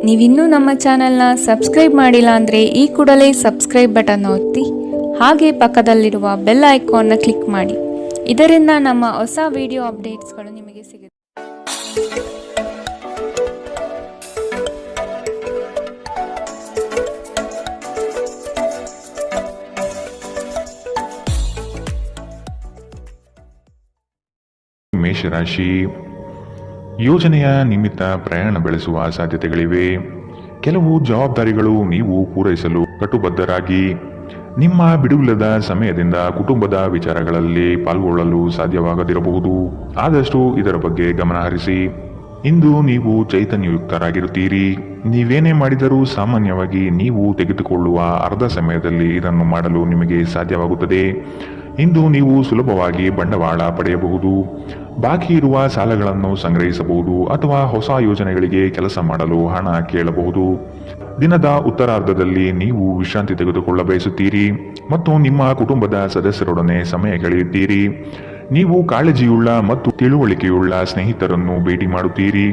ನೀವಿನ್ನೂ ನಮ್ಮ ಚಾನೆಲ್ನ ಸಬ್ಸ್ಕ್ರೈಬ್ ಮಾಡಿಲ್ಲ ಅಂದರೆ ಈ ಕೂಡಲೇ ಸಬ್ಸ್ಕ್ರೈಬ್ ಬಟನ್ ಒತ್ತಿ ಹಾಗೆ ಪಕ್ಕದಲ್ಲಿರುವ ಬೆಲ್ ಐಕಾನ್ನ ಕ್ಲಿಕ್ ಮಾಡಿ. ಇದರಿಂದ ನಮ್ಮ ಹೊಸ ವಿಡಿಯೋ ಅಪ್ಡೇಟ್ಸ್ಗಳು ನಿಮಗೆ ಸಿಗುತ್ತೆ. ಮೇಷರಾಶಿ, ಯೋಜನೆಯ ನಿಮಿತ್ತ ಪ್ರಯಾಣ ಬೆಳೆಸುವ ಸಾಧ್ಯತೆಗಳಿವೆ. ಕೆಲವು ಜವಾಬ್ದಾರಿಗಳು ನೀವು ಪೂರೈಸಲು ಕಟುಬದ್ಧರಾಗಿ ನಿಮ್ಮ ಬಿಡುವಿಲ್ಲದ ಸಮಯದಿಂದ ಕುಟುಂಬದ ವಿಚಾರಗಳಲ್ಲಿ ಪಾಲ್ಗೊಳ್ಳಲು ಸಾಧ್ಯವಾಗದಿರಬಹುದು. ಆದಷ್ಟು ಇದರ ಬಗ್ಗೆ ಗಮನ ಹರಿಸಿ. ಇಂದು ನೀವು ಚೈತನ್ಯಯುಕ್ತರಾಗಿರುತ್ತೀರಿ. ನೀವೇನೇ ಮಾಡಿದರೂ ಸಾಮಾನ್ಯವಾಗಿ ನೀವು ತೆಗೆದುಕೊಳ್ಳುವ ಅರ್ಧ ಸಮಯದಲ್ಲಿ ಇದನ್ನು ಮಾಡಲು ನಿಮಗೆ ಸಾಧ್ಯವಾಗುತ್ತದೆ. ಇಂದು ನೀವು ಸುಲಭವಾಗಿ ಬಂಡವಾಳ ಪಡೆಯಬಹುದು, ಬಾಕಿ ಇರುವ ಸಾಲಗಳನ್ನು ಸಂಗ್ರಹಿಸಬಹುದು ಅಥವಾ ಹೊಸ ಯೋಜನೆಗಳಿಗೆ ಕೆಲಸ ಮಾಡಲು ಹಣ ಕೇಳಬಹುದು. ದಿನದ ಉತ್ತರಾರ್ಧದಲ್ಲಿ ನೀವು ವಿಶ್ರಾಂತಿ ತೆಗೆದುಕೊಳ್ಳ ಬಯಸುತ್ತೀರಿ ಮತ್ತು ನಿಮ್ಮ ಕುಟುಂಬದ ಸದಸ್ಯರೊಡನೆ ಸಮಯ ಕಳೆಯುತ್ತೀರಿ. ನೀವು ಕಾಳಜಿಯುಳ್ಳ ಮತ್ತು ತಿಳುವಳಿಕೆಯುಳ್ಳ ಸ್ನೇಹಿತರನ್ನು ಭೇಟಿ ಮಾಡುತ್ತೀರಿ.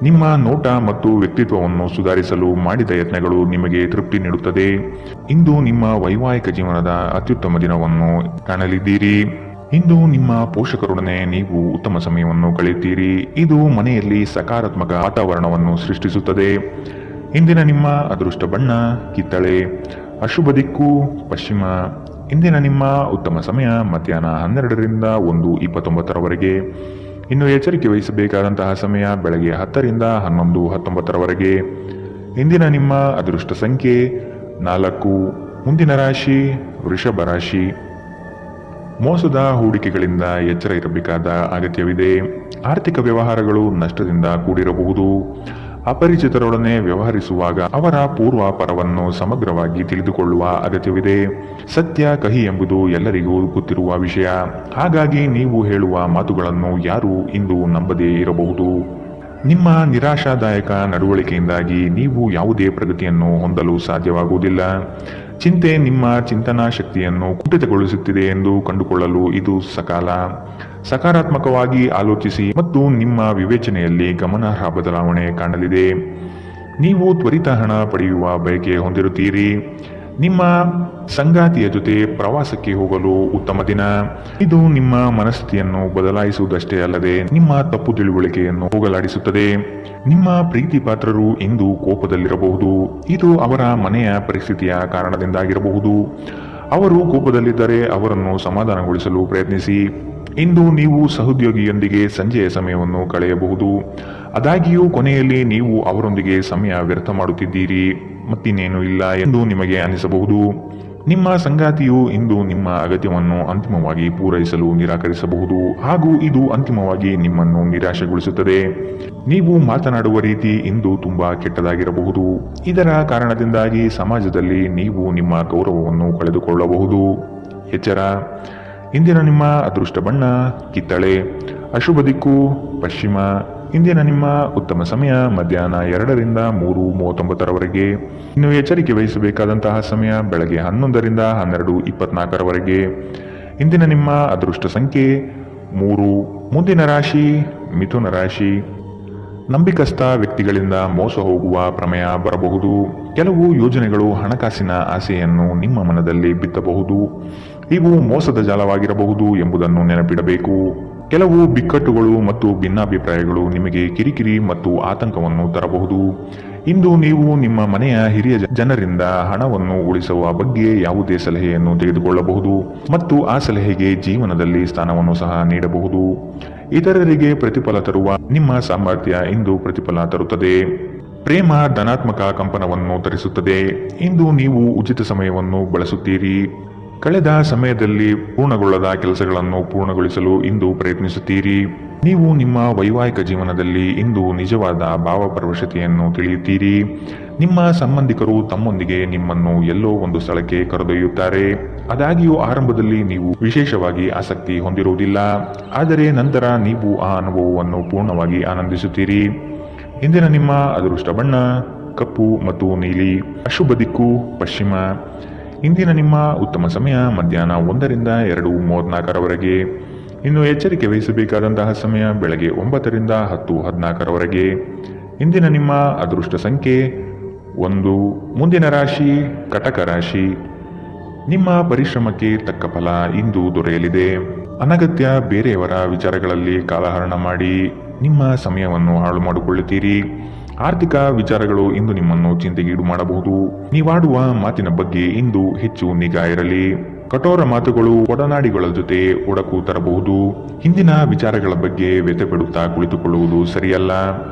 ನಿಮ್ಮ ನೋಟ ಮತ್ತು ವ್ಯಕ್ತಿತ್ವವನ್ನು ಸುಧಾರಿಸಲು ಮಾಡಿದ ಯತ್ನಗಳು ನಿಮಗೆ ತೃಪ್ತಿ ನೀಡುತ್ತದೆ. ಇಂದು ನಿಮ್ಮ ವೈವಾಹಿಕ ಜೀವನದ ಅತ್ಯುತ್ತಮ ದಿನವನ್ನು ಕಾಣಲಿದ್ದೀರಿ. ಇಂದು ನಿಮ್ಮ ಪೋಷಕರೊಡನೆ ನೀವು ಉತ್ತಮ ಸಮಯವನ್ನು ಕಳೆಯುತ್ತೀರಿ. ಇದು ಮನೆಯಲ್ಲಿ ಸಕಾರಾತ್ಮಕ ವಾತಾವರಣವನ್ನು ಸೃಷ್ಟಿಸುತ್ತದೆ. ಇಂದಿನ ನಿಮ್ಮ ಅದೃಷ್ಟ ಬಣ್ಣ ಕಿತ್ತಳೆ, ಅಶುಭ ದಿಕ್ಕು ಪಶ್ಚಿಮ. ಇಂದಿನ ನಿಮ್ಮ ಉತ್ತಮ ಸಮಯ ಮಧ್ಯಾಹ್ನ 12ರಿಂದ 1:29 ಇನ್ನು ಎಚ್ಚರಿಕೆ ವಹಿಸಬೇಕಾದಂತಹ ಸಮಯ ಬೆಳಗ್ಗೆ 10ರಿಂದ 11:19. ಇಂದಿನ ನಿಮ್ಮ ಅದೃಷ್ಟ ಸಂಖ್ಯೆ 4. ಮುಂದಿನ ರಾಶಿ ವೃಷಭ ರಾಶಿ. ಮೋಸದ ಹೂಡಿಕೆಗಳಿಂದ ಎಚ್ಚರ ಇರಬೇಕಾದ ಅಗತ್ಯವಿದೆ. ಆರ್ಥಿಕ ವ್ಯವಹಾರಗಳು ನಷ್ಟದಿಂದ ಕೂಡಿರಬಹುದು. ಅಪರಿಚಿತರೊಡನೆ ವ್ಯವಹರಿಸುವಾಗ ಅವರ ಪೂರ್ವಾಪರವನ್ನು ಸಮಗ್ರವಾಗಿ ತಿಳಿದುಕೊಳ್ಳುವ ಅಗತ್ಯವಿದೆ. ಸತ್ಯ ಕಹಿ ಎಂಬುದು ಎಲ್ಲರಿಗೂ ಗೊತ್ತಿರುವ ವಿಷಯ. ಹಾಗಾಗಿ ನೀವು ಹೇಳುವ ಮಾತುಗಳನ್ನು ಯಾರೂ ಇಂದು ನಂಬದೇ ಇರಬಹುದು. ನಿಮ್ಮ ನಿರಾಶಾದಾಯಕ ನಡವಳಿಕೆಯಿಂದಾಗಿ ನೀವು ಯಾವುದೇ ಪ್ರಗತಿಯನ್ನು ಹೊಂದಲು ಸಾಧ್ಯವಾಗುವುದಿಲ್ಲ. ಚಿಂತೆ ನಿಮ್ಮ ಚಿಂತನಾ ಶಕ್ತಿಯನ್ನು ಕುಂಠಿತಗೊಳಿಸುತ್ತಿದೆ ಎಂದು ಕಂಡುಕೊಳ್ಳಲು ಇದು ಸಕಾಲ. ಸಕಾರಾತ್ಮಕವಾಗಿ ಆಲೋಚಿಸಿ ಮತ್ತು ನಿಮ್ಮ ವಿವೇಚನೆಯಲ್ಲಿ ಗಮನಾರ್ಹ ಬದಲಾವಣೆ ಕಾಣಲಿದೆ. ನೀವು ತ್ವರಿತ ಹಣ ಪಡೆಯುವ ಬಯಕೆ ಹೊಂದಿರುತ್ತೀರಿ. ನಿಮ್ಮ ಸಂಗಾತಿಯ ಜೊತೆ ಪ್ರವಾಸಕ್ಕೆ ಹೋಗಲು ಉತ್ತಮ ದಿನ. ಇದು ನಿಮ್ಮ ಮನಸ್ಥಿತಿಯನ್ನು ಬದಲಾಯಿಸುವುದಷ್ಟೇ ಅಲ್ಲದೆ ನಿಮ್ಮ ತಪ್ಪು ತಿಳುವಳಿಕೆಯನ್ನು ಹೋಗಲಾಡಿಸುತ್ತದೆ. ನಿಮ್ಮ ಪ್ರೀತಿ ಪಾತ್ರರು ಇಂದು ಕೋಪದಲ್ಲಿರಬಹುದು. ಇದು ಅವರ ಮನೆಯ ಪರಿಸ್ಥಿತಿಯ ಕಾರಣದಿಂದಾಗಿರಬಹುದು. ಅವರು ಕೋಪದಲ್ಲಿದ್ದರೆ ಅವರನ್ನು ಸಮಾಧಾನಗೊಳಿಸಲು ಪ್ರಯತ್ನಿಸಿ. ಇಂದು ನೀವು ಸಹೋದ್ಯೋಗಿಯೊಂದಿಗೆ ಸಂಜೆಯ ಸಮಯವನ್ನು ಕಳೆಯಬಹುದು. ಆದಾಗ್ಯೂ ಕೊನೆಯಲ್ಲಿ ನೀವು ಅವರೊಂದಿಗೆ ಸಮಯ ವ್ಯರ್ಥ ಮಾಡುತ್ತಿದ್ದೀರಿ, ಮತ್ತಿನ್ನೇನೂ ಇಲ್ಲ ಎಂದು ನಿಮಗೆ ಅನಿಸಬಹುದು. ನಿಮ್ಮ ಸಂಗಾತಿಯು ಇಂದು ನಿಮ್ಮ ಅಗತ್ಯವನ್ನು ಅಂತಿಮವಾಗಿ ಪೂರೈಸಲು ನಿರಾಕರಿಸಬಹುದು ಹಾಗೂ ಇದು ಅಂತಿಮವಾಗಿ ನಿಮ್ಮನ್ನು ನಿರಾಶೆಗೊಳಿಸುತ್ತದೆ. ನೀವು ಮಾತನಾಡುವ ರೀತಿ ಇಂದು ತುಂಬಾ ಕೆಟ್ಟದಾಗಿರಬಹುದು. ಇದರ ಕಾರಣದಿಂದಾಗಿ ಸಮಾಜದಲ್ಲಿ ನೀವು ನಿಮ್ಮ ಗೌರವವನ್ನು ಕಳೆದುಕೊಳ್ಳಬಹುದು. ಎಚ್ಚರ. ಇಂದಿನ ನಿಮ್ಮ ಅದೃಷ್ಟ ಬಣ್ಣ ಕಿತ್ತಳೆ, ಅಶುಭ ದಿಕ್ಕು ಪಶ್ಚಿಮ. ಇಂದಿನ ನಿಮ್ಮ ಉತ್ತಮ ಸಮಯ ಮಧ್ಯಾಹ್ನ 2ರಿಂದ 3:39. ಇನ್ನು ಎಚ್ಚರಿಕೆ ವಹಿಸಬೇಕಾದಂತಹ ಸಮಯ ಬೆಳಗ್ಗೆ 11ರಿಂದ 12:24. ಇಂದಿನ ನಿಮ್ಮ ಅದೃಷ್ಟ ಸಂಖ್ಯೆ 3. ಮುಂದಿನ ರಾಶಿ ಮಿಥುನ ರಾಶಿ. ನಂಬಿಕಸ್ಥ ವ್ಯಕ್ತಿಗಳಿಂದ ಮೋಸ ಹೋಗುವ ಪ್ರಮೇಯ ಬರಬಹುದು. ಕೆಲವು ಯೋಜನೆಗಳು ಹಣಕಾಸಿನ ಆಸೆಯನ್ನು ನಿಮ್ಮ ಮನದಲ್ಲಿ ಬಿತ್ತಬಹುದು. ಇವು ಮೋಸದ ಜಾಲವಾಗಿರಬಹುದು ಎಂಬುದನ್ನು ನೆನಪಿಡಬೇಕು. ಕೆಲವು ಬಿಕ್ಕಟ್ಟುಗಳು ಮತ್ತು ಭಿನ್ನಾಭಿಪ್ರಾಯಗಳು ನಿಮಗೆ ಕಿರಿಕಿರಿ ಮತ್ತು ಆತಂಕವನ್ನು ತರಬಹುದು. ಇಂದು ನೀವು ನಿಮ್ಮ ಮನೆಯ ಹಿರಿಯ ಜನರಿಂದ ಹಣವನ್ನು ಉಳಿಸುವ ಬಗ್ಗೆ ಯಾವುದೇ ಸಲಹೆಯನ್ನು ತೆಗೆದುಕೊಳ್ಳಬಹುದು ಮತ್ತು ಆ ಸಲಹೆಗೆ ಜೀವನದಲ್ಲಿ ಸ್ಥಾನವನ್ನು ಸಹ ನೀಡಬಹುದು. ಇತರರಿಗೆ ಪ್ರತಿಫಲ ತರುವ ನಿಮ್ಮ ಸಾಮರ್ಥ್ಯ ಇಂದು ಪ್ರತಿಫಲ ತರುತ್ತದೆ. ಪ್ರೇಮ ಧನಾತ್ಮಕ ಕಂಪನವನ್ನು ತರಿಸುತ್ತದೆ. ಇಂದು ನೀವು ಉಚಿತ ಸಮಯವನ್ನು ಬಳಸುತ್ತೀರಿ. ಕಳೆದ ಸಮಯದಲ್ಲಿ ಪೂರ್ಣಗೊಳ್ಳದ ಕೆಲಸಗಳನ್ನು ಪೂರ್ಣಗೊಳಿಸಲು ಇಂದು ಪ್ರಯತ್ನಿಸುತ್ತೀರಿ. ನೀವು ನಿಮ್ಮ ವೈವಾಹಿಕ ಜೀವನದಲ್ಲಿ ಇಂದು ನಿಜವಾದ ಭಾವಪರವಶತೆಯನ್ನು ತಿಳಿಯುತ್ತೀರಿ. ನಿಮ್ಮ ಸಂಬಂಧಿಕರು ತಮ್ಮೊಂದಿಗೆ ನಿಮ್ಮನ್ನು ಎಲ್ಲೋ ಒಂದು ಸ್ಥಳಕ್ಕೆ ಕರೆದೊಯ್ಯುತ್ತಾರೆ. ಆದಾಗ್ಯೂ ಆರಂಭದಲ್ಲಿ ನೀವು ವಿಶೇಷವಾಗಿ ಆಸಕ್ತಿ ಹೊಂದಿರುವುದಿಲ್ಲ, ಆದರೆ ನಂತರ ನೀವು ಆ ಅನುಭವವನ್ನು ಪೂರ್ಣವಾಗಿ ಆನಂದಿಸುತ್ತೀರಿ. ಇಂದಿನ ನಿಮ್ಮ ಅದೃಷ್ಟ ಬಣ್ಣ ಕಪ್ಪು ಮತ್ತು ನೀಲಿ, ಅಶುಭ ದಿಕ್ಕು ಪಶ್ಚಿಮ. ಇಂದಿನ ನಿಮ್ಮ ಉತ್ತಮ ಸಮಯ ಮಧ್ಯಾಹ್ನ 1ರಿಂದ 2:34. ಇನ್ನು ಎಚ್ಚರಿಕೆ ವಹಿಸಬೇಕಾದಂತಹ ಸಮಯ ಬೆಳಗ್ಗೆ 9ರಿಂದ 10:14. ಇಂದಿನ ನಿಮ್ಮ ಅದೃಷ್ಟ ಸಂಖ್ಯೆ 1. ಮುಂದಿನ ರಾಶಿ ಕಟಕ ರಾಶಿ. ನಿಮ್ಮ ಪರಿಶ್ರಮಕ್ಕೆ ತಕ್ಕ ಫಲ ಇಂದು ದೊರೆಯಲಿದೆ. ಅನಗತ್ಯ ಬೇರೆಯವರ ವಿಚಾರಗಳಲ್ಲಿ ಕಾಲಹರಣ ಮಾಡಿ ನಿಮ್ಮ ಸಮಯವನ್ನು ಹಾಳು ಮಾಡಿಕೊಳ್ಳುತ್ತೀರಿ. ಆರ್ಥಿಕ ವಿಚಾರಗಳು ಇಂದು ನಿಮ್ಮನ್ನು ಚಿಂತೆಗೀಡು ಮಾಡಬಹುದು. ನೀವಾಡುವ ಮಾತಿನ ಬಗ್ಗೆ ಇಂದು ಹೆಚ್ಚು ನಿಗಾ ಇರಲಿ. ಕಠೋರ ಮಾತುಗಳು ಒಡನಾಡಿಗಳ ಜೊತೆ ಒಡಕು ತರಬಹುದು. ಹಿಂದಿನ ವಿಚಾರಗಳ ಬಗ್ಗೆ ವ್ಯಥೆಪಡುತ್ತಾ ಕುಳಿತುಕೊಳ್ಳುವುದು ಸರಿಯಲ್ಲ.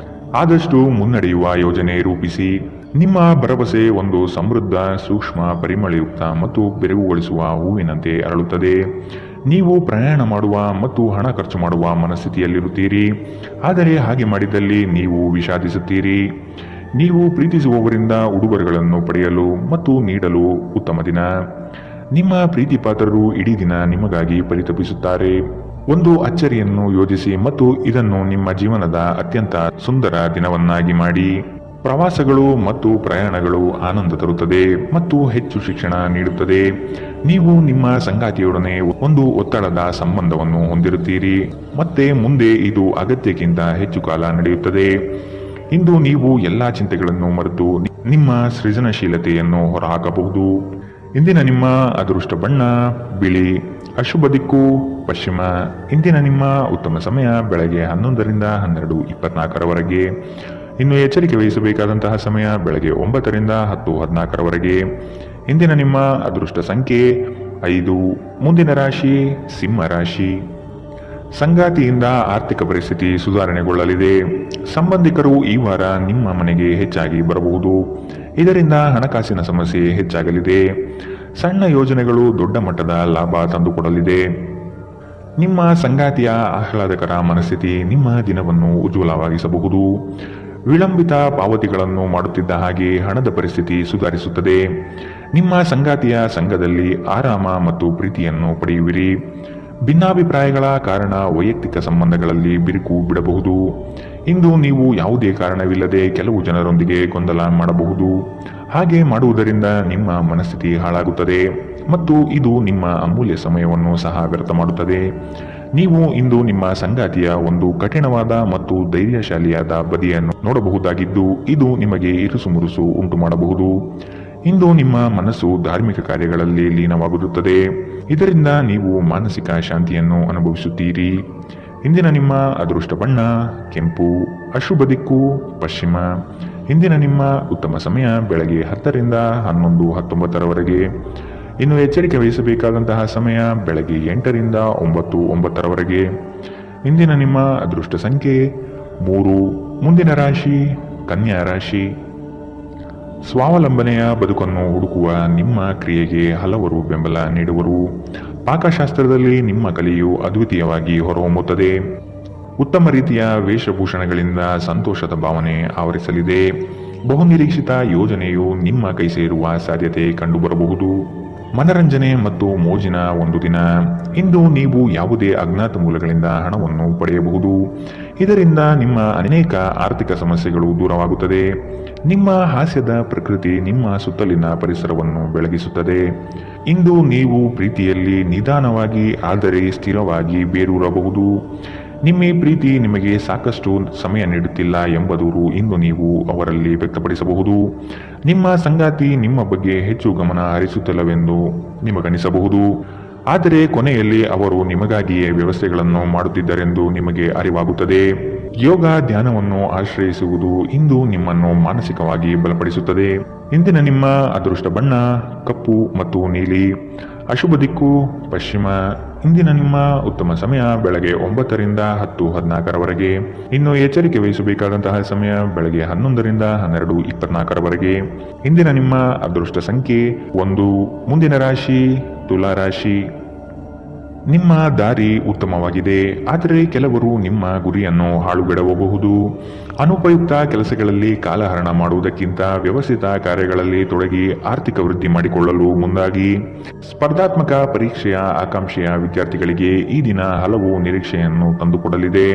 ಆದಷ್ಟು ಮುನ್ನಡೆಯುವ ಯೋಜನೆ ರೂಪಿಸಿ. ನಿಮ್ಮ ಭರವಸೆ ಒಂದು ಸಮೃದ್ಧ, ಸೂಕ್ಷ್ಮ, ಪರಿಮಳಯುಕ್ತ ಮತ್ತು ಬೆರಗುಗೊಳಿಸುವ ಹೂವಿನಂತೆ ಅರಳುತ್ತದೆ. ನೀವು ಪ್ರಯಾಣ ಮಾಡುವ ಮತ್ತು ಹಣ ಖರ್ಚು ಮಾಡುವ ಮನಸ್ಥಿತಿಯಲ್ಲಿರುತ್ತೀರಿ. ಆದರೆ ಹಾಗೆ ಮಾಡಿದಲ್ಲಿ ನೀವು ವಿಷಾದಿಸುತ್ತೀರಿ. ನೀವು ಪ್ರೀತಿಸುವವರಿಂದ ಉಡುಗೊರೆಗಳನ್ನು ಪಡೆಯಲು ಮತ್ತು ನೀಡಲು ಉತ್ತಮ ದಿನ. ನಿಮ್ಮ ಪ್ರೀತಿ ಪಾತ್ರರು ಇಡೀ ದಿನ ನಿಮಗಾಗಿ ಪರಿತಪಿಸುತ್ತಾರೆ. ಒಂದು ಅಚ್ಚರಿಯನ್ನು ಯೋಜಿಸಿ ಮತ್ತು ಇದನ್ನು ನಿಮ್ಮ ಜೀವನದ ಅತ್ಯಂತ ಸುಂದರ ದಿನವನ್ನಾಗಿ ಮಾಡಿ. ಪ್ರವಾಸಗಳು ಮತ್ತು ಪ್ರಯಾಣಗಳು ಆನಂದ ತರುತ್ತದೆ ಮತ್ತು ಹೆಚ್ಚು ಶಿಕ್ಷಣ ನೀಡುತ್ತದೆ. ನೀವು ನಿಮ್ಮ ಸಂಗಾತಿಯೊಡನೆ ಒಂದು ಒತ್ತಡದ ಸಂಬಂಧವನ್ನು ಹೊಂದಿರುತ್ತೀರಿ ಮತ್ತೆ ಮುಂದೆ ಇದು ಅಗತ್ಯಕ್ಕಿಂತ ಹೆಚ್ಚು ಕಾಲ ನಡೆಯುತ್ತದೆ. ಇಂದು ನೀವು ಎಲ್ಲಾ ಚಿಂತೆಗಳನ್ನು ಮರೆತು ನಿಮ್ಮ ಸೃಜನಶೀಲತೆಯನ್ನು ಹೊರಹಾಕಬಹುದು. ಇಂದಿನ ನಿಮ್ಮ ಅದೃಷ್ಟ ಬಣ್ಣ ಬಿಳಿ. ಅಶುಭ ದಿಕ್ಕು ಪಶ್ಚಿಮ. ಇಂದಿನ ನಿಮ್ಮ ಉತ್ತಮ ಸಮಯ ಬೆಳಗ್ಗೆ 11ರಿಂದ 12:24 ಇನ್ನು ಎಚ್ಚರಿಕೆ ವಹಿಸಬೇಕಾದಂತಹ ಸಮಯ ಬೆಳಗ್ಗೆ 9ರಿಂದ 10:14 ಇಂದಿನ ನಿಮ್ಮ ಅದೃಷ್ಟ ಸಂಖ್ಯೆ 5. ಮುಂದಿನ ರಾಶಿ ಸಿಂಹ ರಾಶಿ. ಸಂಗಾತಿಯಿಂದ ಆರ್ಥಿಕ ಪರಿಸ್ಥಿತಿ ಸುಧಾರಣೆಗೊಳ್ಳಲಿದೆ. ಸಂಬಂಧಿಕರು ಈ ವಾರ ನಿಮ್ಮ ಮನೆಗೆ ಹೆಚ್ಚಾಗಿ ಬರಬಹುದು. ಇದರಿಂದ ಹಣಕಾಸಿನ ಸಮಸ್ಯೆ ಹೆಚ್ಚಾಗಲಿದೆ. ಸಣ್ಣ ಯೋಜನೆಗಳು ದೊಡ್ಡ ಮಟ್ಟದ ಲಾಭ ತಂದುಕೊಡಲಿದೆ. ನಿಮ್ಮ ಸಂಗಾತಿಯ ಆಹ್ಲಾದಕರ ಮನಸ್ಥಿತಿ ನಿಮ್ಮ ದಿನವನ್ನು ಉಜ್ವಲವಾಗಿಸಬಹುದು. ವಿಳಂಬಿತ ಪಾವತಿಗಳನ್ನು ಮಾಡುತ್ತಿದ್ದ ಹಾಗೆ ಹಣದ ಪರಿಸ್ಥಿತಿ ಸುಧಾರಿಸುತ್ತದೆ. ನಿಮ್ಮ ಸಂಗಾತಿಯ ಸಂಘದಲ್ಲಿ ಆರಾಮ ಮತ್ತು ಪ್ರೀತಿಯನ್ನು ಪಡೆಯುವಿರಿ. ಭಿನ್ನಾಭಿಪ್ರಾಯಗಳ ಕಾರಣ ವೈಯಕ್ತಿಕ ಸಂಬಂಧಗಳಲ್ಲಿ ಬಿರುಕು ಬಿಡಬಹುದು. ಇಂದು ನೀವು ಯಾವುದೇ ಕಾರಣವಿಲ್ಲದೆ ಕೆಲವು ಜನರೊಂದಿಗೆ ಗೊಂದಲ ಮಾಡಬಹುದು. ಹಾಗೆ ಮಾಡುವುದರಿಂದ ನಿಮ್ಮ ಮನಸ್ಥಿತಿ ಹಾಳಾಗುತ್ತದೆ ಮತ್ತು ಇದು ನಿಮ್ಮ ಅಮೂಲ್ಯ ಸಮಯವನ್ನು ಸಹ ವ್ಯರ್ಥ ಮಾಡುತ್ತದೆ. ನೀವು ಇಂದು ನಿಮ್ಮ ಸಂಗಾತಿಯ ಒಂದು ಕಠಿಣವಾದ ಮತ್ತು ಧೈರ್ಯಶಾಲಿಯಾದ ಬದಿಯನ್ನು ನೋಡಬಹುದಾಗಿದ್ದು ಇದು ನಿಮಗೆ ಇರುಸುಮುರುಸು ಉಂಟು ಮಾಡಬಹುದು. ಇಂದು ನಿಮ್ಮ ಮನಸ್ಸು ಧಾರ್ಮಿಕ ಕಾರ್ಯಗಳಲ್ಲಿ ಲೀನವಾಗುತ್ತದೆ. ಇದರಿಂದ ನೀವು ಮಾನಸಿಕ ಶಾಂತಿಯನ್ನು ಅನುಭವಿಸುತ್ತೀರಿ. ಇಂದಿನ ನಿಮ್ಮ ಅದೃಷ್ಟ ಬಣ್ಣ ಕೆಂಪು. ಅಶುಭ ದಿಕ್ಕು ಪಶ್ಚಿಮ. ಇಂದಿನ ನಿಮ್ಮ ಉತ್ತಮ ಸಮಯ ಬೆಳಗ್ಗೆ 10ರಿಂದ 11:19 ಇನ್ನು ಎಚ್ಚರಿಕೆ ವಹಿಸಬೇಕಾದಂತಹ ಸಮಯ ಬೆಳಗ್ಗೆ 8ರಿಂದ 9:09 ಇಂದಿನ ನಿಮ್ಮ ಅದೃಷ್ಟ ಸಂಖ್ಯೆ 3. ಮುಂದಿನ ರಾಶಿ ಕನ್ಯಾ ರಾಶಿ. ಸ್ವಾವಲಂಬನೆಯ ಬದುಕನ್ನು ಹುಡುಕುವ ನಿಮ್ಮ ಕ್ರಿಯೆಗೆ ಹಲವರು ಬೆಂಬಲ ನೀಡುವರು. ಪಾಕಶಾಸ್ತ್ರದಲ್ಲಿ ನಿಮ್ಮ ಕಲೆಯು ಅದ್ವಿತೀಯವಾಗಿ ಹೊರಹೊಮ್ಮುತ್ತದೆ. ಉತ್ತಮ ರೀತಿಯ ವೇಷಭೂಷಣಗಳಿಂದ ಸಂತೋಷದ ಭಾವನೆ ಆವರಿಸಲಿದೆ. ಬಹುನಿರೀಕ್ಷಿತ ಯೋಜನೆಯು ನಿಮ್ಮ ಕೈ ಸೇರುವ ಸಾಧ್ಯತೆ ಕಂಡುಬರಬಹುದು. ಮನರಂಜನೆ ಮತ್ತು ಮೋಜಿನ ಒಂದು ದಿನ. ಇಂದು ನೀವು ಯಾವುದೇ ಅಜ್ಞಾತ ಮೂಲಗಳಿಂದ ಹಣವನ್ನು ಪಡೆಯಬಹುದು. ಇದರಿಂದ ನಿಮ್ಮ ಅನೇಕ ಆರ್ಥಿಕ ಸಮಸ್ಯೆಗಳು ದೂರವಾಗುತ್ತದೆ. ನಿಮ್ಮ ಹಾಸ್ಯದ ಪ್ರಕೃತಿ ನಿಮ್ಮ ಸುತ್ತಲಿನ ಪರಿಸರವನ್ನು ಬೆಳಗಿಸುತ್ತದೆ. ಇಂದು ನೀವು ಪ್ರೀತಿಯಲ್ಲಿ ನಿಧಾನವಾಗಿ ಆದರೆ ಸ್ಥಿರವಾಗಿ ಬೇರೂರಬಹುದು. ನಿಮ್ಮ ಪ್ರೀತಿ ನಿಮಗೆ ಸಾಕಷ್ಟು ಸಮಯ ನೀಡುತ್ತಿಲ್ಲ ಎಂಬುದು ಇಂದು ನೀವು ಅವರಲ್ಲಿ ವ್ಯಕ್ತಪಡಿಸಬಹುದು. ನಿಮ್ಮ ಸಂಗಾತಿ ನಿಮ್ಮ ಬಗ್ಗೆ ಹೆಚ್ಚು ಗಮನ ಹರಿಸುತ್ತಿಲ್ಲವೆಂದು ನಿಮಗನಿಸಬಹುದು. ಆದರೆ ಕೊನೆಯಲ್ಲಿ ಅವರು ನಿಮಗಾಗಿಯೇ ವ್ಯವಸ್ಥೆಗಳನ್ನು ಮಾಡುತ್ತಿದ್ದರೆಂದು ನಿಮಗೆ ಅರಿವಾಗುತ್ತದೆ. ಯೋಗ ಧ್ಯಾನವನ್ನು ಆಶ್ರಯಿಸುವುದು ಇಂದು ನಿಮ್ಮನ್ನು ಮಾನಸಿಕವಾಗಿ ಬಲಪಡಿಸುತ್ತದೆ. ಇಂದಿನ ನಿಮ್ಮ ಅದೃಷ್ಟ ಬಣ್ಣ ಕಪ್ಪು ಮತ್ತು ನೀಲಿ. ಅಶುಭ ದಿಕ್ಕು ಪಶ್ಚಿಮ. ಇಂದಿನ ನಿಮ್ಮ ಉತ್ತಮ ಸಮಯ ಬೆಳಗ್ಗೆ 9ರಿಂದ 10:14 ಇನ್ನು ಎಚ್ಚರಿಕೆ ವಹಿಸಬೇಕಾದಂತಹ ಸಮಯ ಬೆಳಗ್ಗೆ 11ರಿಂದ 12:24 ಇಂದಿನ ನಿಮ್ಮ ಅದೃಷ್ಟ ಸಂಖ್ಯೆ 1. ಮುಂದಿನ ರಾಶಿ ತುಲಾ ರಾಶಿ. ನಿಮ್ಮ ದಾರಿ ಉತ್ತಮವಾಗಿದೆ, ಆದರೆ ಕೆಲವರು ನಿಮ್ಮ ಗುರಿಯನ್ನು ಹಾಳುಗೆಡವಬಹುದು. ಅನುಪಯುಕ್ತ ಕೆಲಸಗಳಲ್ಲಿ ಕಾಲಹರಣ ಮಾಡುವುದಕ್ಕಿಂತ ವ್ಯವಸ್ಥಿತ ಕಾರ್ಯಗಳಲ್ಲಿ ತೊಡಗಿ ಆರ್ಥಿಕ ವೃದ್ಧಿ ಮಾಡಿಕೊಳ್ಳಲು ಮುಂದಾಗಿ. ಸ್ಪರ್ಧಾತ್ಮಕ ಪರೀಕ್ಷೆಯ ಆಕಾಂಕ್ಷೆಯ ವಿದ್ಯಾರ್ಥಿಗಳಿಗೆ ಈ ದಿನ ಹಲವು ನಿರೀಕ್ಷೆಯನ್ನು ತಂದುಕೊಡಲಿದೆ.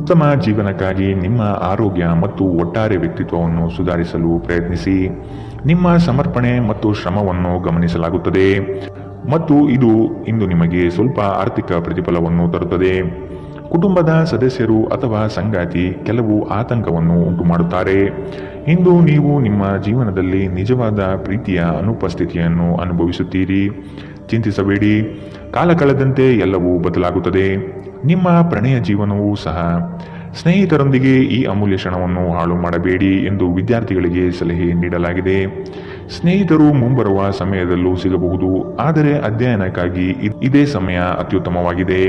ಉತ್ತಮ ಜೀವನಕ್ಕಾಗಿ ನಿಮ್ಮ ಆರೋಗ್ಯ ಮತ್ತು ಒಟ್ಟಾರೆ ವ್ಯಕ್ತಿತ್ವವನ್ನು ಸುಧಾರಿಸಲು ಪ್ರಯತ್ನಿಸಿ. ನಿಮ್ಮ ಸಮರ್ಪಣೆ ಮತ್ತು ಶ್ರಮವನ್ನು ಗಮನಿಸಲಾಗುತ್ತದೆ ಮತ್ತು ಇದು ಇಂದು ನಿಮಗೆ ಸ್ವಲ್ಪ ಆರ್ಥಿಕ ಪ್ರತಿಫಲವನ್ನು ತರುತ್ತದೆ. ಕುಟುಂಬದ ಸದಸ್ಯರು ಅಥವಾ ಸಂಗಾತಿ ಕೆಲವು ಆತಂಕವನ್ನು ಉಂಟು ಮಾಡುತ್ತಾರೆ. ಇಂದು ನೀವು ನಿಮ್ಮ ಜೀವನದಲ್ಲಿ ನಿಜವಾದ ಪ್ರೀತಿಯ ಅನುಪಸ್ಥಿತಿಯನ್ನು ಅನುಭವಿಸುತ್ತೀರಿ. ಚಿಂತಿಸಬೇಡಿ, ಕಾಲ ಕಳೆದಂತೆ ಎಲ್ಲವೂ ಬದಲಾಗುತ್ತದೆ. ನಿಮ್ಮ ಪ್ರಣಯ ಜೀವನವೂ ಸಹ. ಸ್ನೇಹಿತರೊಂದಿಗೆ ಈ ಅಮೂಲ್ಯ ಕ್ಷಣವನ್ನು ಹಾಳು ಮಾಡಬೇಡಿ ಎಂದು ವಿದ್ಯಾರ್ಥಿಗಳಿಗೆ ಸಲಹೆ ನೀಡಲಾಗಿದೆ. ಸ್ನೇಹಿತರು ಮುಂಬರುವ ಸಮಯದಲ್ಲೂ ಸಿಗಬಹುದು, ಆದರೆ ಅಧ್ಯಯನಕ್ಕಾಗಿ ಇದೇ ಸಮಯ ಅತ್ಯುತ್ತಮವಾಗಿದೆ.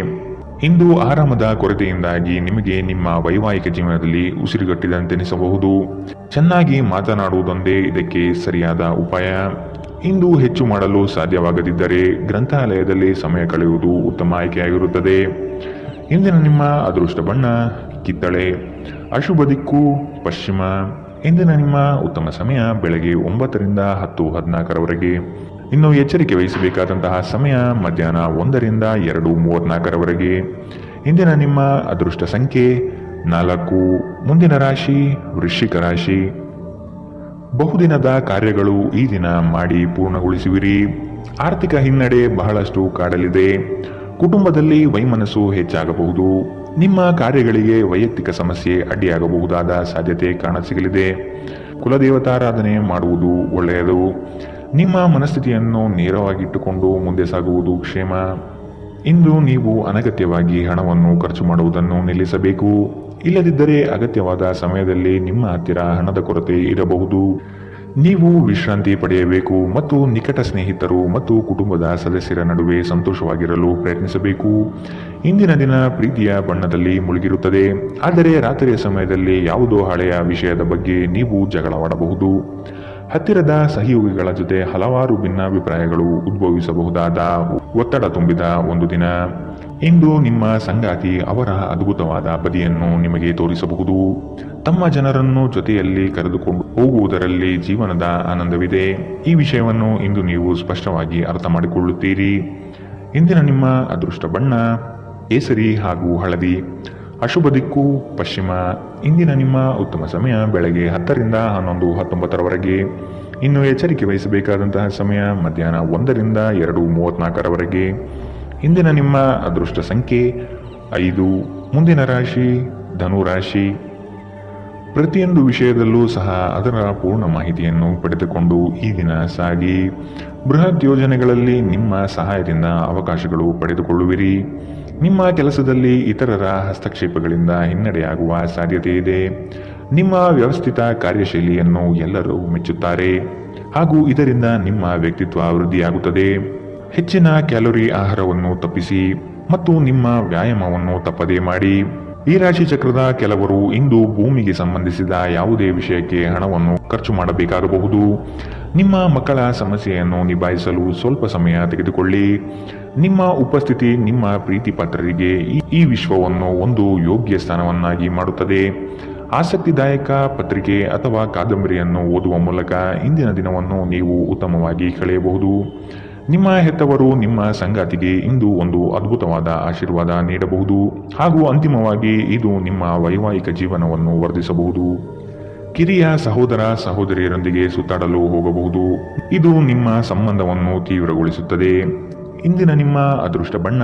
ಇಂದು ಆರಾಮದ ಕೊರತೆಯಿಂದಾಗಿ ನಿಮಗೆ ನಿಮ್ಮ ವೈವಾಹಿಕ ಜೀವನದಲ್ಲಿ ಉಸಿರುಗಟ್ಟಿದಂತೆನಿಸಬಹುದು. ಚೆನ್ನಾಗಿ ಮಾತನಾಡುವುದೊಂದೇ ಇದಕ್ಕೆ ಸರಿಯಾದ ಉಪಾಯ. ಇಂದು ಹೆಚ್ಚು ಮಾಡಲು ಸಾಧ್ಯವಾಗದಿದ್ದರೆ ಗ್ರಂಥಾಲಯದಲ್ಲಿ ಸಮಯ ಕಳೆಯುವುದು ಉತ್ತಮ ಆಯ್ಕೆಯಾಗಿರುತ್ತದೆ. ಇಂದಿನ ನಿಮ್ಮ ಅದೃಷ್ಟ ಬಣ್ಣ ಕಿತ್ತಳೆ, ಅಶುಭ ದಿಕ್ಕು ಪಶ್ಚಿಮ. ಇಂದಿನ ನಿಮ್ಮ ಉತ್ತಮ ಸಮಯ ಬೆಳಗ್ಗೆ 9ರಿಂದ 10:14ರವರೆಗೆ. ಇನ್ನು ಎಚ್ಚರಿಕೆ ವಹಿಸಬೇಕಾದಂತಹ ಸಮಯ ಮಧ್ಯಾಹ್ನ 1ರಿಂದ 2:34ರವರೆಗೆ. ಇಂದಿನ ನಿಮ್ಮ ಅದೃಷ್ಟ ಸಂಖ್ಯೆ 4. ಮುಂದಿನ ರಾಶಿ ವೃಶ್ಚಿಕ ರಾಶಿ. ಬಹುದಿನದ ಕಾರ್ಯಗಳು ಈ ದಿನ ಮಾಡಿ ಪೂರ್ಣಗೊಳಿಸುವಿರಿ. ಆರ್ಥಿಕ ಹಿನ್ನಡೆ ಬಹಳಷ್ಟು ಕಾಡಲಿದೆ. ಕುಟುಂಬದಲ್ಲಿ ವೈಮನಸ್ಸು ಹೆಚ್ಚಾಗಬಹುದು. ನಿಮ್ಮ ಕಾರ್ಯಗಳಿಗೆ ವೈಯಕ್ತಿಕ ಸಮಸ್ಯೆ ಅಡ್ಡಿಯಾಗಬಹುದಾದ ಸಾಧ್ಯತೆ ಕಾಣಸಿಗಲಿದೆ. ಕುಲದೇವತಾರಾಧನೆ ಮಾಡುವುದು ಒಳ್ಳೆಯದು. ನಿಮ್ಮ ಮನಸ್ಥಿತಿಯನ್ನು ನೇರವಾಗಿಟ್ಟುಕೊಂಡು ಮುಂದೆ ಸಾಗುವುದು ಕ್ಷೇಮ. ಇಂದು ನೀವು ಅನಗತ್ಯವಾಗಿ ಹಣವನ್ನು ಖರ್ಚು ಮಾಡುವುದನ್ನು ನಿಲ್ಲಿಸಬೇಕು. ಇಲ್ಲದಿದ್ದರೆ ಅಗತ್ಯವಾದ ಸಮಯದಲ್ಲಿ ನಿಮ್ಮ ಹತ್ತಿರ ಹಣದ ಕೊರತೆ ಇರಬಹುದು. ನೀವು ವಿಶ್ರಾಂತಿ ಪಡೆಯಬೇಕು ಮತ್ತು ನಿಕಟ ಸ್ನೇಹಿತರು ಮತ್ತು ಕುಟುಂಬದ ಸದಸ್ಯರ ನಡುವೆ ಸಂತೋಷವಾಗಿರಲು ಪ್ರಯತ್ನಿಸಬೇಕು. ಇಂದಿನ ದಿನ ಪ್ರೀತಿಯ ಬಣ್ಣದಲ್ಲಿ ಮುಳುಗಿರುತ್ತದೆ, ಆದರೆ ರಾತ್ರಿಯ ಸಮಯದಲ್ಲಿ ಯಾವುದೋ ಹಳೆಯ ವಿಷಯದ ಬಗ್ಗೆ ನೀವು ಜಗಳವಾಡಬಹುದು. ಹತ್ತಿರದ ಸಹಯೋಗಿಗಳ ಜೊತೆ ಹಲವಾರು ಭಿನ್ನಾಭಿಪ್ರಾಯಗಳು ಉದ್ಭವಿಸಬಹುದಾದ ಒತ್ತಡ ತುಂಬಿದ ಒಂದು ದಿನ. ಇಂದು ನಿಮ್ಮ ಸಂಗಾತಿ ಅವರ ಅದ್ಭುತವಾದ ಬದಿಯನ್ನು ನಿಮಗೆ ತೋರಿಸಬಹುದು. ತಮ್ಮ ಜನರನ್ನು ಜೊತೆಯಲ್ಲಿ ಕರೆದುಕೊಂಡು ಹೋಗುವುದರಲ್ಲಿ ಜೀವನದ ಆನಂದವಿದೆ. ಈ ವಿಷಯವನ್ನು ಇಂದು ನೀವು ಸ್ಪಷ್ಟವಾಗಿ ಅರ್ಥ ಮಾಡಿಕೊಳ್ಳುತ್ತೀರಿ. ಇಂದಿನ ನಿಮ್ಮ ಅದೃಷ್ಟ ಬಣ್ಣ ಕೇಸರಿ ಹಾಗೂ ಹಳದಿ, ಅಶುಭ ದಿಕ್ಕು ಪಶ್ಚಿಮ. ಇಂದಿನ ನಿಮ್ಮ ಉತ್ತಮ ಸಮಯ ಬೆಳಗ್ಗೆ 10ರಿಂದ 11:19ರವರೆಗೆ. ಇನ್ನು ಎಚ್ಚರಿಕೆ ವಹಿಸಬೇಕಾದಂತಹ ಸಮಯ ಮಧ್ಯಾಹ್ನ 1ರಿಂದ 2:34ರವರೆಗೆ. ಇಂದಿನ ನಿಮ್ಮ ಅದೃಷ್ಟ ಸಂಖ್ಯೆ 5. ಮುಂದಿನ ರಾಶಿ ಧನು ರಾಶಿ. ಪ್ರತಿಯೊಂದು ವಿಷಯದಲ್ಲೂ ಸಹ ಅದರ ಪೂರ್ಣ ಮಾಹಿತಿಯನ್ನು ಪಡೆದುಕೊಂಡು ಈ ದಿನ ಸಾಗಿ. ಬೃಹತ್ ಯೋಜನೆಗಳಲ್ಲಿ ನಿಮ್ಮ ಸಹಾಯದಿಂದ ಅವಕಾಶಗಳು ಪಡೆದುಕೊಳ್ಳುವಿರಿ. ನಿಮ್ಮ ಕೆಲಸದಲ್ಲಿ ಇತರರ ಹಸ್ತಕ್ಷೇಪಗಳಿಂದ ಹಿನ್ನಡೆಯಾಗುವ ಸಾಧ್ಯತೆ ಇದೆ. ನಿಮ್ಮ ವ್ಯವಸ್ಥಿತ ಕಾರ್ಯಶೈಲಿಯನ್ನು ಎಲ್ಲರೂ ಮೆಚ್ಚುತ್ತಾರೆ ಹಾಗೂ ಇದರಿಂದ ನಿಮ್ಮ ವ್ಯಕ್ತಿತ್ವ ವೃದ್ಧಿಯಾಗುತ್ತದೆ. ಹೆಚ್ಚಿನ ಕ್ಯಾಲೋರಿ ಆಹಾರವನ್ನು ತಪ್ಪಿಸಿ ಮತ್ತು ನಿಮ್ಮ ವ್ಯಾಯಾಮವನ್ನು ತಪ್ಪದೇ ಮಾಡಿ. ಈ ರಾಶಿ ಚಕ್ರದ ಕೆಲವರು ಇಂದು ಭೂಮಿಗೆ ಸಂಬಂಧಿಸಿದ ಯಾವುದೇ ವಿಷಯಕ್ಕೆ ಹಣವನ್ನು ಖರ್ಚು ಮಾಡಬೇಕಾಗಬಹುದು. ನಿಮ್ಮ ಮಕ್ಕಳ ಸಮಸ್ಯೆಯನ್ನು ನಿಭಾಯಿಸಲು ಸ್ವಲ್ಪ ಸಮಯ ತೆಗೆದುಕೊಳ್ಳಿ. ನಿಮ್ಮ ಉಪಸ್ಥಿತಿ ನಿಮ್ಮ ಪ್ರೀತಿ ಪಾತ್ರರಿಗೆ ಈ ವಿಶ್ವವನ್ನು ಒಂದು ಯೋಗ್ಯ ಸ್ಥಾನವನ್ನಾಗಿ ಮಾಡುತ್ತದೆ. ಆಸಕ್ತಿದಾಯಕ ಪತ್ರಿಕೆ ಅಥವಾ ಕಾದಂಬರಿಯನ್ನು ಓದುವ ಮೂಲಕ ಇಂದಿನ ದಿನವನ್ನು ನೀವು ಉತ್ತಮವಾಗಿ ಕಳೆಯಬಹುದು. ನಿಮ್ಮ ಹೆತ್ತವರು ನಿಮ್ಮ ಸಂಗಾತಿಗೆ ಇಂದು ಒಂದು ಅದ್ಭುತವಾದ ಆಶೀರ್ವಾದ ನೀಡಬಹುದು ಹಾಗೂ ಅಂತಿಮವಾಗಿ ಇದು ನಿಮ್ಮ ವೈವಾಹಿಕ ಜೀವನವನ್ನು ವರ್ಧಿಸಬಹುದು. ಕಿರಿಯ ಸಹೋದರ ಸಹೋದರಿಯರೊಂದಿಗೆ ಸುತ್ತಾಡಲು ಹೋಗಬಹುದು. ಇದು ನಿಮ್ಮ ಸಂಬಂಧವನ್ನು ತೀವ್ರಗೊಳಿಸುತ್ತದೆ. ಇಂದಿನ ನಿಮ್ಮ ಅದೃಷ್ಟ ಬಣ್ಣ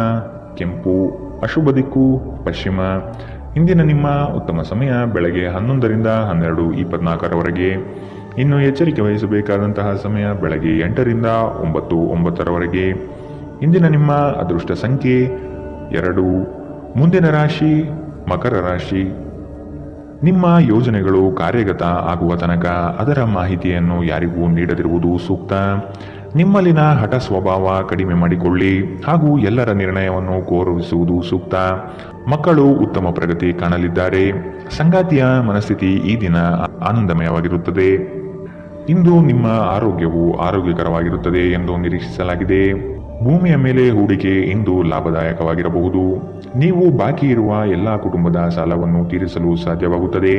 ಕೆಂಪು, ಅಶುಭ ದಿಕ್ಕು ಪಶ್ಚಿಮ. ಇಂದಿನ ನಿಮ್ಮ ಉತ್ತಮ ಸಮಯ ಬೆಳಗ್ಗೆ 11ರಿಂದ 12:24ರವರೆಗೆ. ಇನ್ನು ಎಚ್ಚರಿಕೆ ವಹಿಸಬೇಕಾದಂತಹ ಸಮಯ ಬೆಳಗ್ಗೆ 8ರಿಂದ 9:09ರವರೆಗೆ. ಇಂದಿನ ನಿಮ್ಮ ಅದೃಷ್ಟ ಸಂಖ್ಯೆ 2. ಮುಂದಿನ ರಾಶಿ ಮಕರ ರಾಶಿ. ನಿಮ್ಮ ಯೋಜನೆಗಳು ಕಾರ್ಯಗತ ಆಗುವ ತನಕ ಅದರ ಮಾಹಿತಿಯನ್ನು ಯಾರಿಗೂ ನೀಡದಿರುವುದು ಸೂಕ್ತ. ನಿಮ್ಮಲ್ಲಿನ ಹಠ ಸ್ವಭಾವ ಕಡಿಮೆ ಮಾಡಿಕೊಳ್ಳಿ ಹಾಗೂ ಎಲ್ಲರ ನಿರ್ಣಯವನ್ನು ಗೌರವಿಸುವುದು ಸೂಕ್ತ. ಮಕ್ಕಳು ಉತ್ತಮ ಪ್ರಗತಿ ಕಾಣಲಿದ್ದಾರೆ. ಸಂಗಾತಿಯ ಮನಸ್ಥಿತಿ ಈ ದಿನ ಆನಂದಮಯವಾಗಿರುತ್ತದೆ. ಇಂದು ನಿಮ್ಮ ಆರೋಗ್ಯವು ಆರೋಗ್ಯಕರವಾಗಿರುತ್ತದೆ ಎಂದು ನಿರೀಕ್ಷಿಸಲಾಗಿದೆ. ಭೂಮಿಯ ಮೇಲೆ ಹೂಡಿಕೆ ಇಂದು ಲಾಭದಾಯಕವಾಗಿರಬಹುದು. ನೀವು ಬಾಕಿ ಇರುವ ಎಲ್ಲ ಕುಟುಂಬದ ಸಾಲವನ್ನು ತೀರಿಸಲು ಸಾಧ್ಯವಾಗುತ್ತದೆ.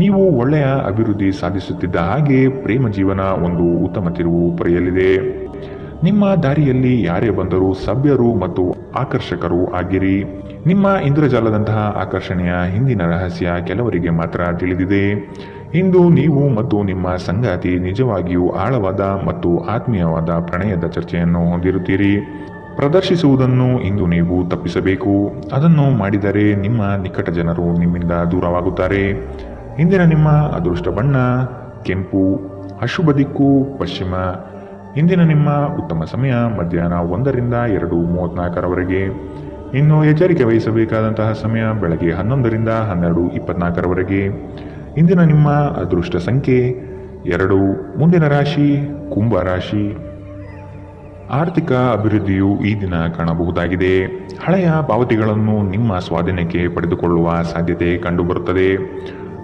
ನೀವು ಒಳ್ಳೆಯ ಅಭಿವೃದ್ಧಿ ಸಾಧಿಸುತ್ತಿದ್ದ ಹಾಗೆ ಪ್ರೇಮ ಜೀವನ ಒಂದು ಉತ್ತಮ ತಿರುವು ಪಡೆಯಲಿದೆ. ನಿಮ್ಮ ದಾರಿಯಲ್ಲಿ ಯಾರೇ ಬಂದರೂ ಸಭ್ಯರು ಮತ್ತು ಆಕರ್ಷಕರು ಆಗಿರಿ. ನಿಮ್ಮ ಇಂದ್ರಜಾಲದಂತಹ ಆಕರ್ಷಣೆಯ ಹಿಂದಿನ ರಹಸ್ಯ ಕೆಲವರಿಗೆ ಮಾತ್ರ ತಿಳಿದಿದೆ. ಇಂದು ನೀವು ಮತ್ತು ನಿಮ್ಮ ಸಂಗಾತಿ ನಿಜವಾಗಿಯೂ ಆಳವಾದ ಮತ್ತು ಆತ್ಮೀಯವಾದ ಪ್ರಣಯದ ಚರ್ಚೆಯನ್ನು ಹೊಂದಿರುತ್ತೀರಿ. ಪ್ರದರ್ಶಿಸುವುದನ್ನು ಇಂದು ನೀವು ತಪ್ಪಿಸಬೇಕು. ಅದನ್ನು ಮಾಡಿದರೆ ನಿಮ್ಮ ನಿಕಟ ಜನರು ನಿಮ್ಮಿಂದ ದೂರವಾಗುತ್ತಾರೆ. ಇಂದಿನ ನಿಮ್ಮ ಅದೃಷ್ಟ ಬಣ್ಣ ಕೆಂಪು, ಅಶುಭ ದಿಕ್ಕು ಪಶ್ಚಿಮ. ಇಂದಿನ ನಿಮ್ಮ ಉತ್ತಮ ಸಮಯ ಮಧ್ಯಾಹ್ನ 1ರಿಂದ 2:34ರವರೆಗೆ. ಇನ್ನು ಎಚ್ಚರಿಕೆ ವಹಿಸಬೇಕಾದಂತಹ ಸಮಯ ಬೆಳಗ್ಗೆ 11ರಿಂದ 12:24ರವರೆಗೆ. ಇಂದಿನ ನಿಮ್ಮ ಅದೃಷ್ಟ ಸಂಖ್ಯೆ 2. ಮುಂದಿನ ರಾಶಿ ಕುಂಭ ರಾಶಿ. ಆರ್ಥಿಕ ಅಭಿವೃದ್ಧಿಯು ಈ ದಿನ ಕಾಣಬಹುದಾಗಿದೆ. ಹಳೆಯ ಪಾವತಿಗಳನ್ನು ನಿಮ್ಮ ಸ್ವಾಧೀನಕ್ಕೆ ಪಡೆದುಕೊಳ್ಳುವ ಸಾಧ್ಯತೆ ಕಂಡುಬರುತ್ತದೆ.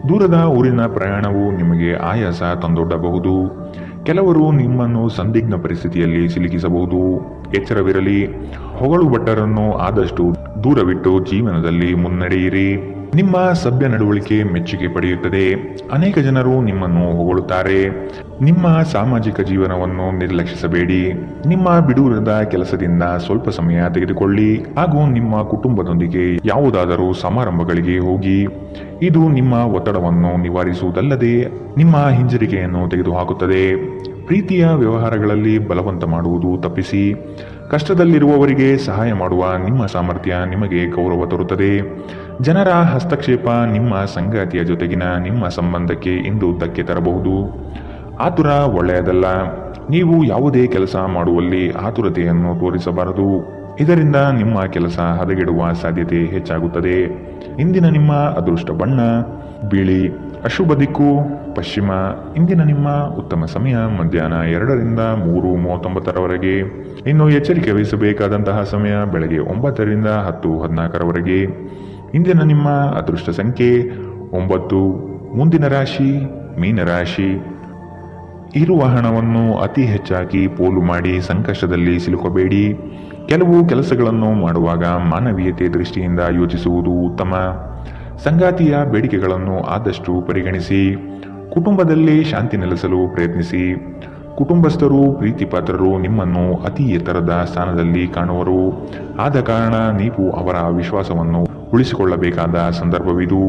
ದೂರದ ಊರಿನ ಪ್ರಯಾಣವು ನಿಮಗೆ ಆಯಾಸ ತಂದೊಡ್ಡಬಹುದು. ಕೆಲವರು ನಿಮ್ಮನ್ನು ಸಂದಿಗ್ಧ ಪರಿಸ್ಥಿತಿಯಲ್ಲಿ ಸಿಲುಕಿಸಬಹುದು. ಎಚ್ಚರವಿರಲಿ. ಹೊಗಳು ಭಟ್ಟರನ್ನು ಆದಷ್ಟು ದೂರವಿಟ್ಟು ಜೀವನದಲ್ಲಿ ಮುನ್ನಡೆಯಿರಿ. ನಿಮ್ಮ ಸಭ್ಯ ನಡವಳಿಕೆ ಮೆಚ್ಚುಗೆ ಪಡೆಯುತ್ತದೆ. ಅನೇಕ ಜನರು ನಿಮ್ಮನ್ನು ಹೊಗಳುತ್ತಾರೆ. ನಿಮ್ಮ ಸಾಮಾಜಿಕ ಜೀವನವನ್ನು ನಿರ್ಲಕ್ಷಿಸಬೇಡಿ. ನಿಮ್ಮ ಬಿಡುವಿರದ ಕೆಲಸದಿಂದ ಸ್ವಲ್ಪ ಸಮಯ ತೆಗೆದುಕೊಳ್ಳಿ ಹಾಗೂ ನಿಮ್ಮ ಕುಟುಂಬದೊಂದಿಗೆ ಯಾವುದಾದರೂ ಸಮಾರಂಭಗಳಿಗೆ ಹೋಗಿ. ಇದು ನಿಮ್ಮ ಒತ್ತಡವನ್ನು ನಿವಾರಿಸುವುದಲ್ಲದೆ ನಿಮ್ಮ ಹಿಂಜರಿಕೆಯನ್ನು ತೆಗೆದುಹಾಕುತ್ತದೆ. ಪ್ರೀತಿಯ ವ್ಯವಹಾರಗಳಲ್ಲಿ ಬಲವಂತ ಮಾಡುವುದು ತಪ್ಪಿಸಿ. ಕಷ್ಟದಲ್ಲಿರುವವರಿಗೆ ಸಹಾಯ ಮಾಡುವ ನಿಮ್ಮ ಸಾಮರ್ಥ್ಯ ನಿಮಗೆ ಗೌರವ ತರುತ್ತದೆ. ಜನರ ಹಸ್ತಕ್ಷೇಪ ನಿಮ್ಮ ಸಂಗಾತಿಯ ಜೊತೆಗಿನ ನಿಮ್ಮ ಸಂಬಂಧಕ್ಕೆ ಇಂದು ಧಕ್ಕೆ ತರಬಹುದು. ಆತುರ ಒಳ್ಳೆಯದಲ್ಲ. ನೀವು ಯಾವುದೇ ಕೆಲಸ ಮಾಡುವಲ್ಲಿ ಆತುರತೆಯನ್ನು ತೋರಿಸಬಾರದು. ಇದರಿಂದ ನಿಮ್ಮ ಕೆಲಸ ಹದಗೆಡುವ ಸಾಧ್ಯತೆ ಹೆಚ್ಚಾಗುತ್ತದೆ. ಇಂದಿನ ನಿಮ್ಮ ಅದೃಷ್ಟ ಬಣ್ಣ ಬಿಳಿ, ಅಶುಭ ದಿಕ್ಕು ಪಶ್ಚಿಮ. ಇಂದಿನ ನಿಮ್ಮ ಉತ್ತಮ ಸಮಯ ಮಧ್ಯಾಹ್ನ 2ರಿಂದ 3:39ರವರೆಗೆ. ಇನ್ನು ಎಚ್ಚರಿಕೆ ವಹಿಸಬೇಕಾದಂತಹ ಸಮಯ ಬೆಳಗ್ಗೆ 9ರಿಂದ 10:14ರವರೆಗೆ. ಇಂದಿನ ನಿಮ್ಮ ಅದೃಷ್ಟ ಸಂಖ್ಯೆ 9. ಮುಂದಿನ ರಾಶಿ ಮೀನರಾಶಿ. ಇರುವ ಹಣವನ್ನು ಅತಿ ಹೆಚ್ಚಾಗಿ ಪೋಲು ಮಾಡಿ ಸಂಕಷ್ಟದಲ್ಲಿ ಸಿಲುಕಬೇಡಿ. ಕೆಲವು ಕೆಲಸಗಳನ್ನು ಮಾಡುವಾಗ ಮಾನವೀಯತೆ ದೃಷ್ಟಿಯಿಂದ ಯೋಚಿಸುವುದು ಉತ್ತಮ. ಸಂಗಾತಿಯ ಬೇಡಿಕೆಗಳನ್ನು ಆದಷ್ಟು ಪರಿಗಣಿಸಿ. ಕುಟುಂಬದಲ್ಲಿ ಶಾಂತಿ ನೆಲೆಸಲು ಪ್ರಯತ್ನಿಸಿ. ಕುಟುಂಬಸ್ಥರು ಪ್ರೀತಿಪಾತ್ರರು ನಿಮ್ಮನ್ನು ಅತಿ ಎತ್ತರದ ಸ್ಥಾನದಲ್ಲಿ ಕಾಣುವರು. ಆದ ಕಾರಣ ನೀವು ಅವರ ವಿಶ್ವಾಸವನ್ನು ಉಳಿಸಿಕೊಳ್ಳಬೇಕಾದ ಸಂದರ್ಭವಿದು.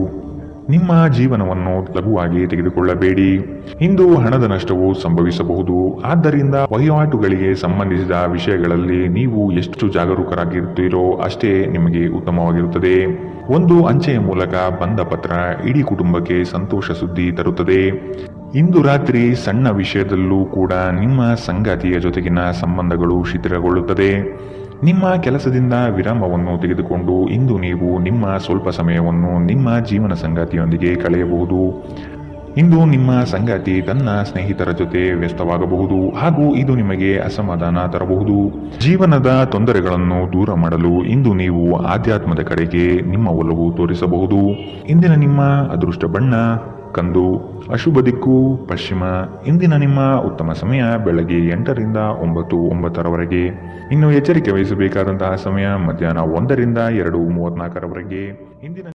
ನಿಮ್ಮ ಜೀವನವನ್ನು ಲಘುವಾಗಿ ತೆಗೆದುಕೊಳ್ಳಬೇಡಿ. ಇಂದು ಹಣದ ನಷ್ಟವು ಸಂಭವಿಸಬಹುದು. ಆದ್ದರಿಂದ ವಹಿವಾಟುಗಳಿಗೆ ಸಂಬಂಧಿಸಿದ ವಿಷಯಗಳಲ್ಲಿ ನೀವು ಎಷ್ಟು ಜಾಗರೂಕರಾಗಿರುತ್ತೀರೋ ಅಷ್ಟೇ ನಿಮಗೆ ಉತ್ತಮವಾಗಿರುತ್ತದೆ. ಒಂದು ಅಂಚೆಯ ಮೂಲಕ ಬಂದ ಪತ್ರ ಇಡೀ ಕುಟುಂಬಕ್ಕೆ ಸಂತೋಷ ಸುದ್ದಿ ತರುತ್ತದೆ. ಇಂದು ರಾತ್ರಿ ಸಣ್ಣ ವಿಷಯದಲ್ಲೂ ಕೂಡ ನಿಮ್ಮ ಸಂಗಾತಿಯ ಜೊತೆಗಿನ ಸಂಬಂಧಗಳು ಶಿಥಿಲಗೊಳ್ಳುತ್ತದೆ. ನಿಮ್ಮ ಕೆಲಸದಿಂದ ವಿರಾಮವನ್ನು ತೆಗೆದುಕೊಂಡು ಇಂದು ನೀವು ನಿಮ್ಮ ಸ್ವಲ್ಪ ಸಮಯವನ್ನು ನಿಮ್ಮ ಜೀವನ ಸಂಗಾತಿಯೊಂದಿಗೆ ಕಳೆಯಬಹುದು. ಇಂದು ನಿಮ್ಮ ಸಂಗಾತಿ ತನ್ನ ಸ್ನೇಹಿತರ ಜೊತೆ ವ್ಯಸ್ತವಾಗಬಹುದು ಹಾಗೂ ಇದು ನಿಮಗೆ ಅಸಮಾಧಾನ ತರಬಹುದು. ಜೀವನದ ತೊಂದರೆಗಳನ್ನು ದೂರ ಮಾಡಲು ಇಂದು ನೀವು ಆಧ್ಯಾತ್ಮದ ಕಡೆಗೆ ನಿಮ್ಮ ಒಲವು ತೋರಿಸಬಹುದು. ಇಂದಿನ ನಿಮ್ಮ ಅದೃಷ್ಟ ಬಣ್ಣ ಕಂದು, ಅಶುಭ ದಿಕ್ಕು ಪಶ್ಚಿಮ. ಇಂದಿನ ನಿಮ್ಮ ಉತ್ತಮ ಸಮಯ ಬೆಳಗ್ಗೆ 8ರಿಂದ 9:09ರವರೆಗೆ. ಇನ್ನು ಎಚ್ಚರಿಕೆ ವಹಿಸಬೇಕಾದಂತಹ ಸಮಯ ಮಧ್ಯಾಹ್ನ 1ರಿಂದ 2:34ರವರೆಗೆ. ಇಂದಿನ